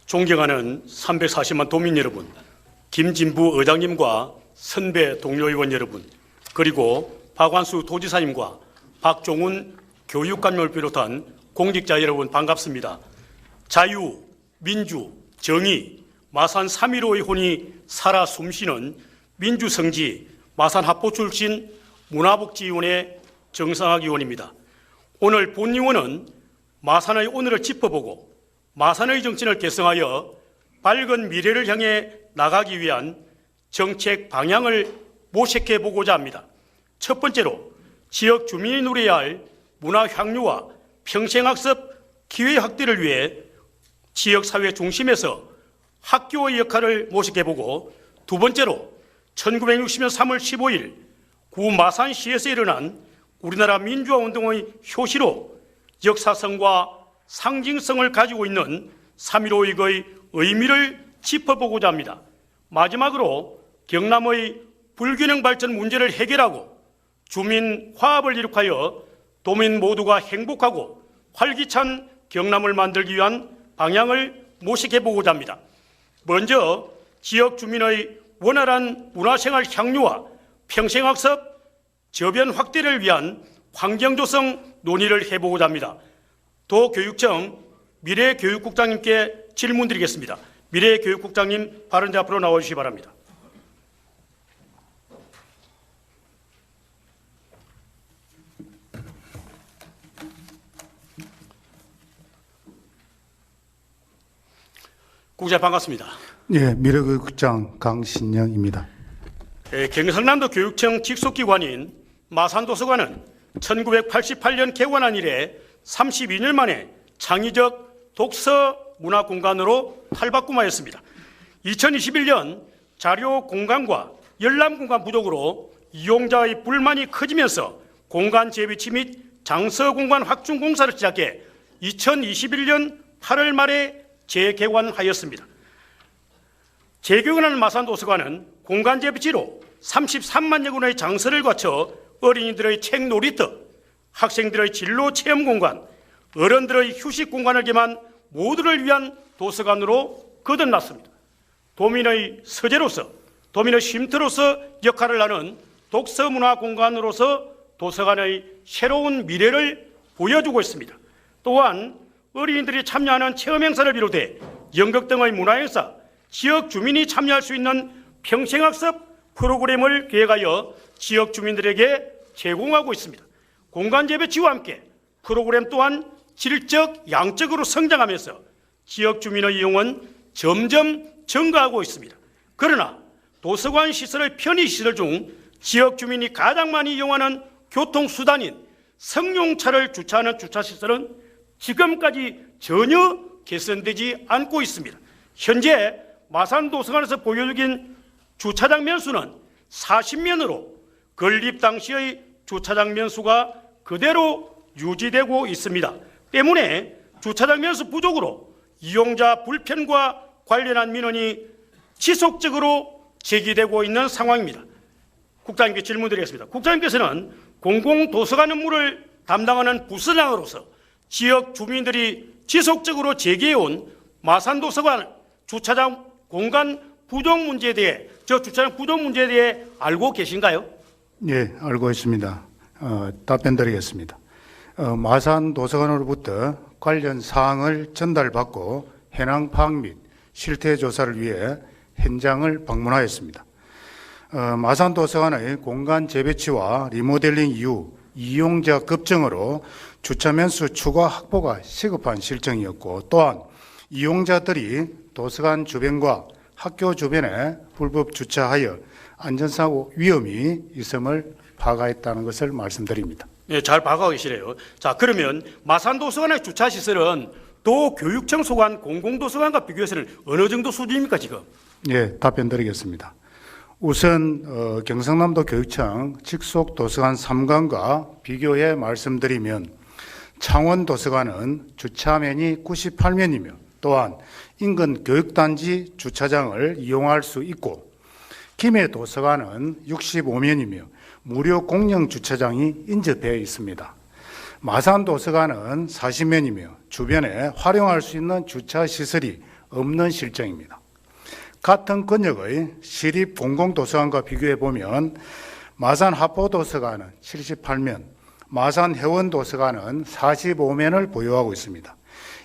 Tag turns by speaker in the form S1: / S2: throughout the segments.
S1: 존경하는 340만 도민 여러분, 김진부 의장님과 선배 동료 의원 여러분, 그리고 박완수 도지사님과 박종훈 교육감님을 비롯한 공직자 여러분 반갑습니다. 자유, 민주, 정의, 마산 3.15의 혼이 살아 숨쉬는 민주성지 마산합보 출신 문화복지위원회 정상학 의원입니다. 오늘 본의원은 마산의 오늘을 짚어보고 마산의 정신을 계승하여 밝은 미래를 향해 나가기 위한 정책 방향을 모색해 보고자 합니다. 첫 번째로 지역 주민이 누려야 할 문화 향유와 평생학습 기회 확대를 위해 지역사회 중심에서 학교의 역할을 모색해 보고, 두 번째로 1960년 3월 15일 구 마산시에서 일어난 우리나라 민주화 운동의 효시로 역사성과 상징성을 가지고 있는 3.15의 의미를 짚어보고자 합니다. 마지막으로 경남의 불균형 발전 문제를 해결하고 주민 화합을 이룩하여 도민 모두가 행복하고 활기찬 경남을 만들기 위한 방향을 모색해보고자 합니다. 먼저 지역 주민의 원활한 문화생활 향유와 평생학습 저변 확대를 위한 환경조성 논의를 해보고자 합니다. 도교육청 미래교육국장님께 질문드리겠습니다. 미래교육국장님, 발언대 앞으로 나와주시기 바랍니다. 국장 반갑습니다.
S2: 예, 미래교육국장 강신영입니다.
S1: 경상남도 교육청 직속기관인 마산도서관은 1988년 개관한 이래 32년 만에 창의적 독서 문화공간으로 탈바꿈하였습니다. 2021년 자료 공간과 열람 공간 부족으로 이용자의 불만이 커지면서 공간 재배치 및 장서 공간 확충 공사를 시작해 2021년 8월 말에 재개관하였습니다. 재개관한 마산도서관은 공간 재배치로 33만여 권의 장서를 갖춰 어린이들의 책 놀이터, 학생들의 진로 체험 공간, 어른들의 휴식 공간을 겸한 모두를 위한 도서관으로 거듭났습니다. 도민의 서재로서, 도민의 쉼터로서 역할을 하는 독서 문화 공간으로서 도서관의 새로운 미래를 보여주고 있습니다. 또한 어린이들이 참여하는 체험 행사를 비롯해 연극 등의 문화 행사, 지역 주민이 참여할 수 있는 평생학습 프로그램을 계획하여 지역 주민들에게 제공하고 있습니다. 공간 재배치와 함께 프로그램 또한 질적, 양적으로 성장하면서 지역 주민의 이용은 점점 증가하고 있습니다. 그러나 도서관 시설의 편의시설 중 지역 주민이 가장 많이 이용하는 교통수단인 승용차를 주차하는 주차시설은 지금까지 전혀 개선되지 않고 있습니다. 현재 마산도서관에서 보여주긴 주차장 면수는 40면으로 건립 당시의 주차장 면수가 그대로 유지되고 있습니다. 때문에 주차장 면수 부족으로 이용자 불편과 관련한 민원이 지속적으로 제기되고 있는 상황입니다. 국장님께 질문드리겠습니다. 국장님께서는 공공도서관 업무를 담당하는 부서장으로서 지역 주민들이 지속적으로 제기해온 마산도서관 주차장 공간 부족 문제에 대해, 주차장 부족 문제에 대해 알고 계신가요?
S2: 예, 알고 있습니다. 답변 드리겠습니다. 마산도서관으로부터 관련 사항을 전달받고 현황 파악 및 실태 조사를 위해 현장을 방문하였습니다. 마산도서관의 공간 재배치와 리모델링 이후 이용자 급증으로 주차면수 추가 확보가 시급한 실정이었고, 또한 이용자들이 도서관 주변과 학교 주변에 불법 주차하여 안전사고 위험이 있음을 파악했다는 것을 말씀드립니다.
S1: 네, 잘 파악하고 계시네요. 자, 그러면 마산도서관의 주차시설은 도교육청 소관 공공도서관과 비교해서는 어느 정도 수준입니까, 지금?
S2: 예, 답변 드리겠습니다. 우선 경상남도 교육청 직속 도서관 3관과 비교해 말씀드리면, 창원도서관은 주차면이 98면이며 또한 인근 교육단지 주차장을 이용할 수 있고, 김해도서관은 65면이며 무료 공영 주차장이 인접해 있습니다. 마산도서관은 40면이며 주변에 활용할 수 있는 주차시설이 없는 실정입니다. 같은 권역의 시립 공공도서관과 비교해 보면 마산 합포도서관은 78면, 마산 해원도서관은 45면을 보유하고 있습니다.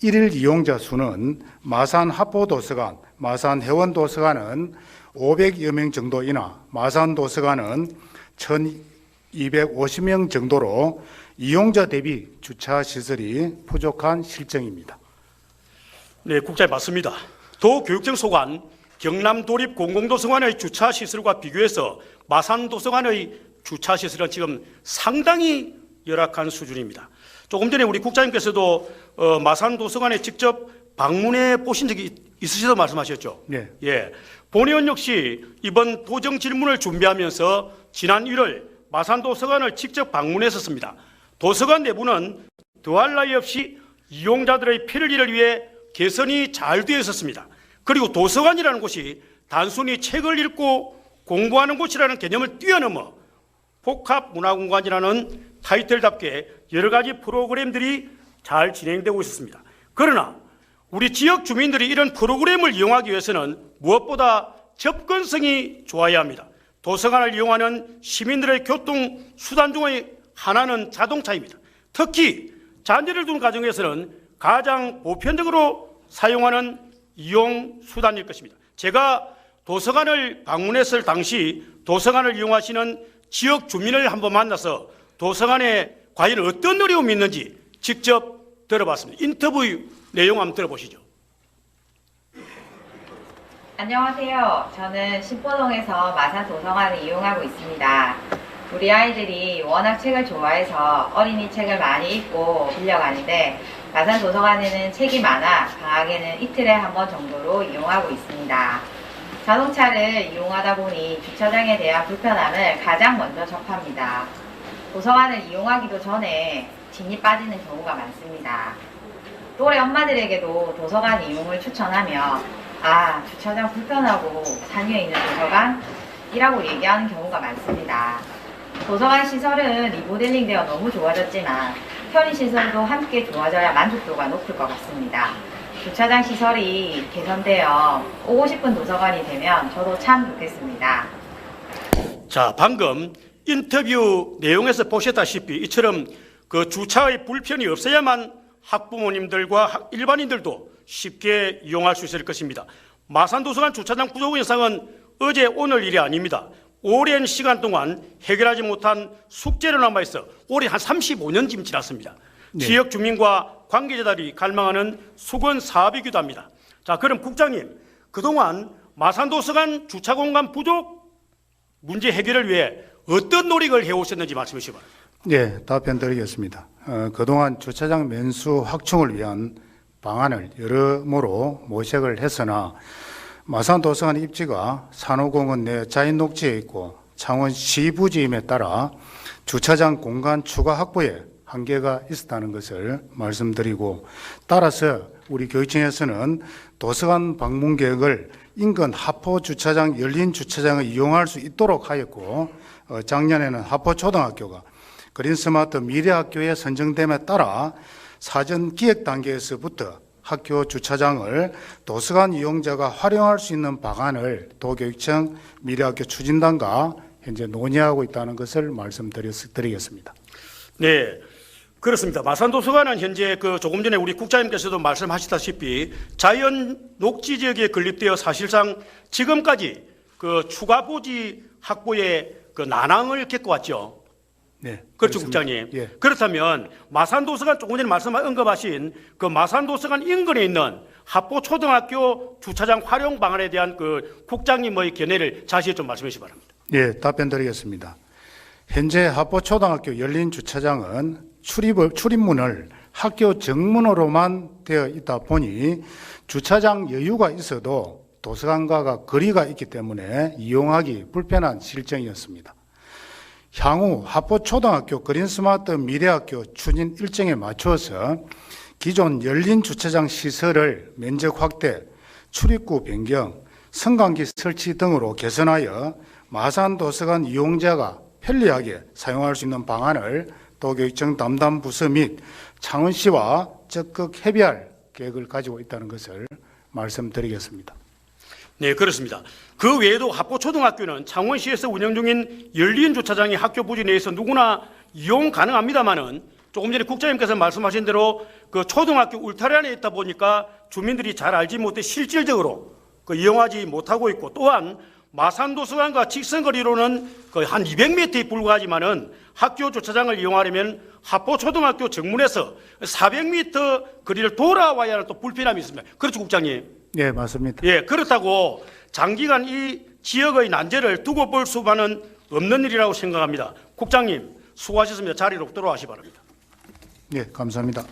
S2: 일일 이용자 수는 마산 합포도서관, 마산 해원도서관은 500여 명 정도이나 마산 도서관은 1250명 정도로 이용자 대비 주차 시설이 부족한 실정입니다.
S1: 네, 국장님 맞습니다. 도교육청 소관 경남도립공공도서관의 주차 시설과 비교해서 마산도서관의 주차 시설은 지금 상당히 열악한 수준입니다. 조금 전에 우리 국장님께서도 마산도서관에 직접 방문해 보신 적이 있으시다고 말씀하셨죠?
S2: 네.
S1: 예. 본의원 역시 이번 도정 질문을 준비하면서 지난 1월 마산도서관을 직접 방문했었습니다. 도서관 내부는 더할 나위 없이 이용자들의 편리를 위해 개선이 잘 되어 있었습니다. 그리고 도서관이라는 곳이 단순히 책을 읽고 공부하는 곳이라는 개념을 뛰어넘어 복합문화공간이라는 타이틀답게 여러 가지 프로그램들이 잘 진행되고 있었습니다. 그러나 우리 지역 주민들이 이런 프로그램을 이용하기 위해서는 무엇보다 접근성이 좋아야 합니다. 도서관을 이용하는 시민들의 교통 수단 중의 하나는 자동차입니다. 특히 자녀를 둔 가정에서는 가장 보편적으로 사용하는 이용 수단일 것입니다. 제가 도서관을 방문했을 당시 도서관을 이용하시는 지역 주민을 한번 만나서 도서관에 과연 어떤 어려움이 있는지 직접 들어봤습니다. 인터뷰 내용 한번 들어보시죠.
S3: 안녕하세요. 저는 신포동에서 마산 도서관을 이용하고 있습니다. 우리 아이들이 워낙 책을 좋아해서 어린이 책을 많이 읽고 빌려가는데 마산 도서관에는 책이 많아 방학에는 이틀에 한 번 정도로 이용하고 있습니다. 자동차를 이용하다 보니 주차장에 대한 불편함을 가장 먼저 접합니다. 도서관을 이용하기도 전에 진이 빠지는 경우가 많습니다. 또래 엄마들에게도 도서관 이용을 추천하며 주차장 불편하고 산 위에 있는 도서관이라고 얘기하는 경우가 많습니다. 도서관 시설은 리모델링 되어 너무 좋아졌지만 편의시설도 함께 좋아져야 만족도가 높을 것 같습니다. 주차장 시설이 개선되어 오고 싶은 도서관이 되면 저도 참 좋겠습니다.
S1: 자, 방금 인터뷰 내용에서 보셨다시피 이처럼 그 주차의 불편이 없어야만 학부모님들과 일반인들도 쉽게 이용할 수 있을 것입니다. 마산도서관 주차장 부족 현상은 어제 오늘 일이 아닙니다. 오랜 시간 동안 해결하지 못한 숙제로 남아있어 올해 한 35년쯤 지났습니다.
S2: 네.
S1: 지역 주민과 관계자들이 갈망하는 수건 사업이기도 합니다. 자, 그럼 국장님, 그동안 마산도서관 주차공간 부족 문제 해결을 위해 어떤 노력을 해오셨는지 말씀해 주시기 바랍니다.
S2: 네, 답변 드리겠습니다. 그동안 주차장 면수 확충을 위한 방안을 여러모로 모색을 했으나 마산도서관 입지가 산호공원 내 자연녹지에 있고 창원시 부지임에 따라 주차장 공간 추가 확보에 한계가 있었다는 것을 말씀드리고, 따라서 우리 교육청에서는 도서관 방문 계획을 인근 하포 주차장, 열린 주차장을 이용할 수 있도록 하였고, 작년에는 하포 초등학교가 그린스마트 미래학교에 선정됨에 따라 사전 기획 단계에서부터 학교 주차장을 도서관 이용자가 활용할 수 있는 방안을 도교육청 미래학교 추진단과 현재 논의하고 있다는 것을 말씀드리겠습니다.
S1: 네, 그렇습니다. 마산도서관은 현재 조금 전에 우리 국장님께서도 말씀하셨다시피 자연 녹지 지역에 건립되어 사실상 지금까지 추가 부지 확보에 난항을 겪어왔죠.
S2: 네,
S1: 그렇죠,
S2: 그렇습니다.
S1: 국장님.
S2: 예.
S1: 그렇다면 마산도서관 조금 전에 언급하신 마산도서관 인근에 있는 하포초등학교 주차장 활용 방안에 대한 국장님의 견해를 자세히 좀 말씀해 주시기 바랍니다.
S2: 예, 답변 드리겠습니다. 현재 하포초등학교 열린 주차장은 출입문을 학교 정문으로만 되어 있다 보니 주차장 여유가 있어도 도서관과 거리가 있기 때문에 이용하기 불편한 실정이었습니다. 향후 하포초등학교 그린스마트 미래학교 추진 일정에 맞춰서 기존 열린 주차장 시설을 면적 확대, 출입구 변경, 승강기 설치 등으로 개선하여 마산도서관 이용자가 편리하게 사용할 수 있는 방안을 도교육청 담당 부서 및 창원시와 적극 협의할 계획을 가지고 있다는 것을 말씀드리겠습니다.
S1: 네, 그렇습니다. 그 외에도 합포초등학교는 창원시에서 운영 중인 열린 주차장이 학교 부지 내에서 누구나 이용 가능합니다만은 조금 전에 국장님께서 말씀하신 대로 그 초등학교 울타리 안에 있다 보니까 주민들이 잘 알지 못해 실질적으로 그 이용하지 못하고 있고, 또한 마산도서관과 직선거리로는 거의 한 200m에 불과하지만은 학교 주차장을 이용하려면 합포초등학교 정문에서 400m 거리를 돌아와야 하는 또 불편함이 있습니다. 그렇죠, 국장님?
S2: 예, 맞습니다.
S1: 예, 그렇다고 장기간 이 지역의 난제를 두고 볼 수만은 없는 일이라고 생각합니다. 국장님, 수고하셨습니다. 자리로 돌아가시 바랍니다.
S2: 예, 감사합니다.